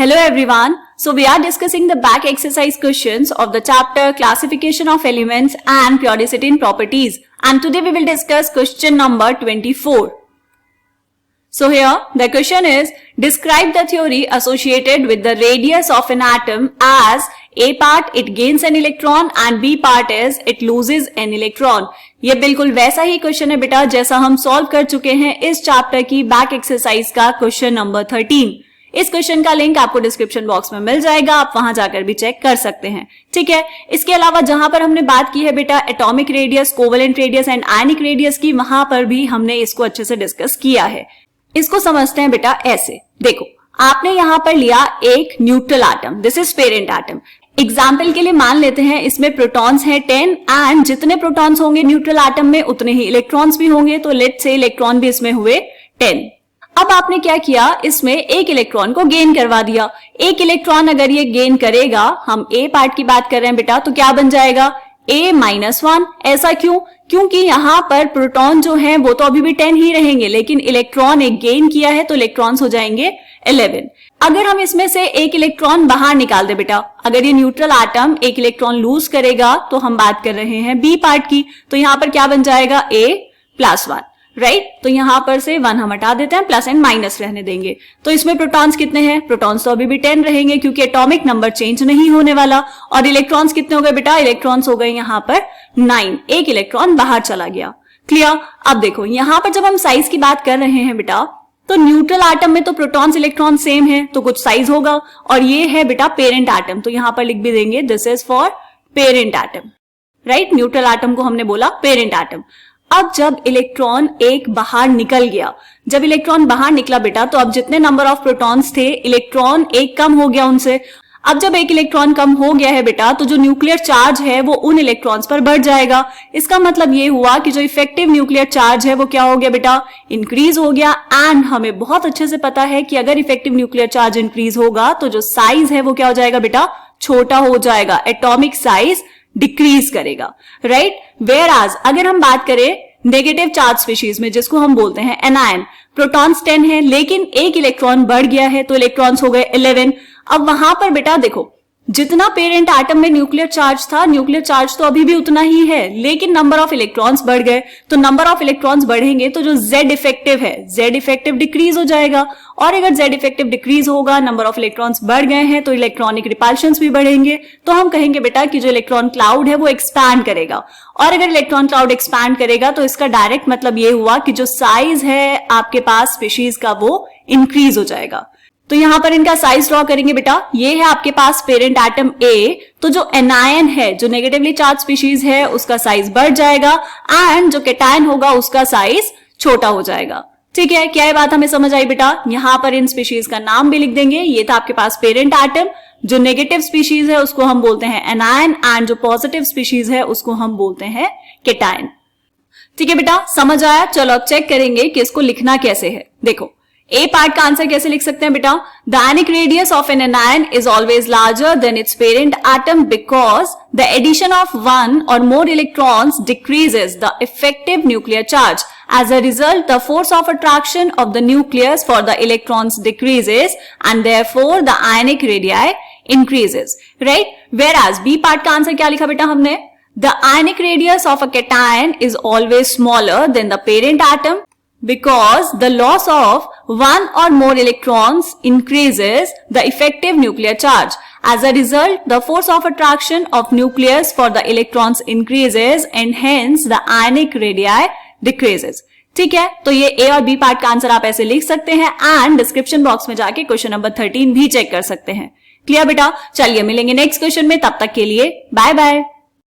Hello everyone. So we are discussing the back exercise questions of the chapter Classification of Elements and Periodicity in Properties. And today we will discuss question number 24. So here the question is, describe the theory associated with the radius of an atom as A part it gains an electron and B part is it loses an electron. ये बिल्कुल वैसा ही question है बेटा जैसा हम solve कर चुके हैं इस चैप्टर की बैक एक्सरसाइज का क्वेश्चन नंबर 13. इस क्वेश्चन का लिंक आपको डिस्क्रिप्शन बॉक्स में मिल जाएगा, आप वहां जाकर भी चेक कर सकते हैं. ठीक है. इसके अलावा जहां पर हमने बात की है बेटा atomic radius, covalent radius and ionic radius की, वहां पर भी हमने इसको अच्छे से डिस्कस किया है. इसको समझते हैं बेटा ऐसे. देखो, आपने यहां पर लिया एक neutral atom, this is parent atom. Example के लिए मान लेते हैं इसमें प्रोटॉन्स हैं 10 एंड जितने प्रोटॉन्स होंगे न्यूट्रल एटम में उतने ही इलेक्ट्रॉन्स भी होंगे. तो लेट्स से इलेक्ट्रॉन भी इसमें हुए 10. अब आपने क्या किया, इसमें एक इलेक्ट्रॉन को गेन करवा दिया. एक इलेक्ट्रॉन अगर ये गेन करेगा, हम ए पार्ट की बात कर रहे हैं बेटा, तो क्या बन जाएगा A-1. ऐसा क्यों? क्योंकि यहां पर प्रोटॉन जो है वो तो अभी भी 10 ही रहेंगे, लेकिन इलेक्ट्रॉन एक गेन किया है तो इलेक्ट्रॉन्स हो जाएंगे 11. अगर हम इसमें से एक इलेक्ट्रॉन बाहर निकाल दे बेटा, अगर ये न्यूट्रल एटम एक इलेक्ट्रॉन लूज करेगा तो हम बात कर रहे हैं बी पार्ट की, तो यहां पर क्या बन जाएगा A+1. राइट. तो यहां पर से 1 हम हटा देते हैं, प्लस एंड माइनस रहने देंगे. तो इसमें प्रोटॉन्स कितने हैं? प्रोटॉन्स तो अभी भी 10 रहेंगे क्योंकि एटॉमिक नंबर चेंज नहीं होने वाला. और इलेक्ट्रॉन्स कितने हो गए बेटा? इलेक्ट्रॉन्स हो गए यहां पर 9. एक इलेक्ट्रॉन बाहर चला गया. क्लियर. अब देखो यहां पर जब हम साइज की बात कर रहे हैं बेटा, तो न्यूट्रल एटम में तो प्रोटॉन्स इलेक्ट्रॉन सेम है तो कुछ साइज होगा. और ये है बेटा पेरेंट एटम, तो यहां पर लिख भी देंगे this is for parent atom. Right. Neutral atom को हमने बोला पेरेंट एटम. अब जब इलेक्ट्रॉन एक बाहर निकल गया, जब इलेक्ट्रॉन बाहर निकला बेटा, तो अब जितने नंबर ऑफ प्रोटॉन्स थे, इलेक्ट्रॉन एक कम हो गया उनसे. अब जब एक इलेक्ट्रॉन कम हो गया है बेटा, तो जो न्यूक्लियर चार्ज है वो उन इलेक्ट्रॉन्स पर बढ़ जाएगा. इसका मतलब ये हुआ कि जो इफेक्टिव न्यूक्लियर चार्ज है वो क्या हो गया बेटा? इंक्रीज हो गया. एंड हमें बहुत अच्छे से पता है कि अगर इफेक्टिव न्यूक्लियर चार्ज इंक्रीज होगा तो जो साइज है वो क्या हो जाएगा बेटा? छोटा हो जाएगा. एटॉमिक साइज डिक्रीज करेगा. राइट. वेयरएज अगर हम बात करें नेगेटिव चार्ज स्पीशीज में, जिसको हम बोलते हैं एनायन, प्रोटॉन्स 10 है लेकिन एक इलेक्ट्रॉन बढ़ गया है तो इलेक्ट्रॉन्स हो गए 11. अब वहां पर बेटा देखो, जितना पेरेंट एटम में न्यूक्लियर चार्ज था, न्यूक्लियर चार्ज तो अभी भी उतना ही है, लेकिन नंबर ऑफ इलेक्ट्रॉन्स बढ़ गए. तो नंबर ऑफ इलेक्ट्रॉन्स बढ़ेंगे तो जो Z इफेक्टिव है, Z इफेक्टिव डिक्रीज हो जाएगा. और अगर Z इफेक्टिव डिक्रीज होगा, नंबर ऑफ इलेक्ट्रॉन्स बढ़ गए हैं, तो इलेक्ट्रॉनिक रिपल्शंस भी बढ़ेंगे. तो हम कहेंगे बेटा कि जो इलेक्ट्रॉन क्लाउड है वो एक्सपैंड करेगा. और अगर इलेक्ट्रॉन क्लाउड एक्सपैंड करेगा तो इसका डायरेक्ट मतलब ये हुआ कि जो साइज है आपके पास स्पीशीज का वो इंक्रीज हो जाएगा. तो यहां पर इनका साइज ड्रॉ करेंगे बेटा. ये है आपके पास पेरेंट एटम A, तो जो एनायन है, जो नेगेटिवली चार्ज स्पीशीज है, उसका साइज बढ़ जाएगा एंड जो कैटायन होगा उसका साइज छोटा हो जाएगा. ठीक है. क्या ये बात हमें समझ आई बेटा? यहां पर इन स्पीशीज का नाम भी लिख देंगे. ये था आपके पास पेरेंट एटम. जो नेगेटिव स्पीशीज है उसको हम बोलते हैं एनायन एंड जो पॉजिटिव स्पीशीज है उसको हम बोलते हैं कैटायन. ठीक है बेटा, समझ आया? चलो अब चेक करेंगे कि इसको लिखना कैसे है. देखो, ए पार्ट का आंसर कैसे लिख सकते हैं बेटा? The ionic radius of an anion is always larger than its parent atom because the addition of 1 or more electrons decreases the effective nuclear charge. As a result, the force of attraction of the nucleus for the electrons decreases and therefore the ionic radii increases. Right? Whereas B part का answer क्या लिखा बेटा हमने? The ionic radius of a cation is always smaller than the parent atom because the loss of 1 or more electrons increases the effective nuclear charge. As a result, the force of attraction of nucleus for the electrons increases and hence the ionic radii decreases. ठीक है. तो ये A और B part का answer आप ऐसे लिख सकते हैं एंड डिस्क्रिप्शन बॉक्स में जाके क्वेश्चन नंबर 13 भी चेक कर सकते हैं. क्लियर बेटा? चलिए मिलेंगे नेक्स्ट क्वेश्चन में, तब तक के लिए बाय बाय.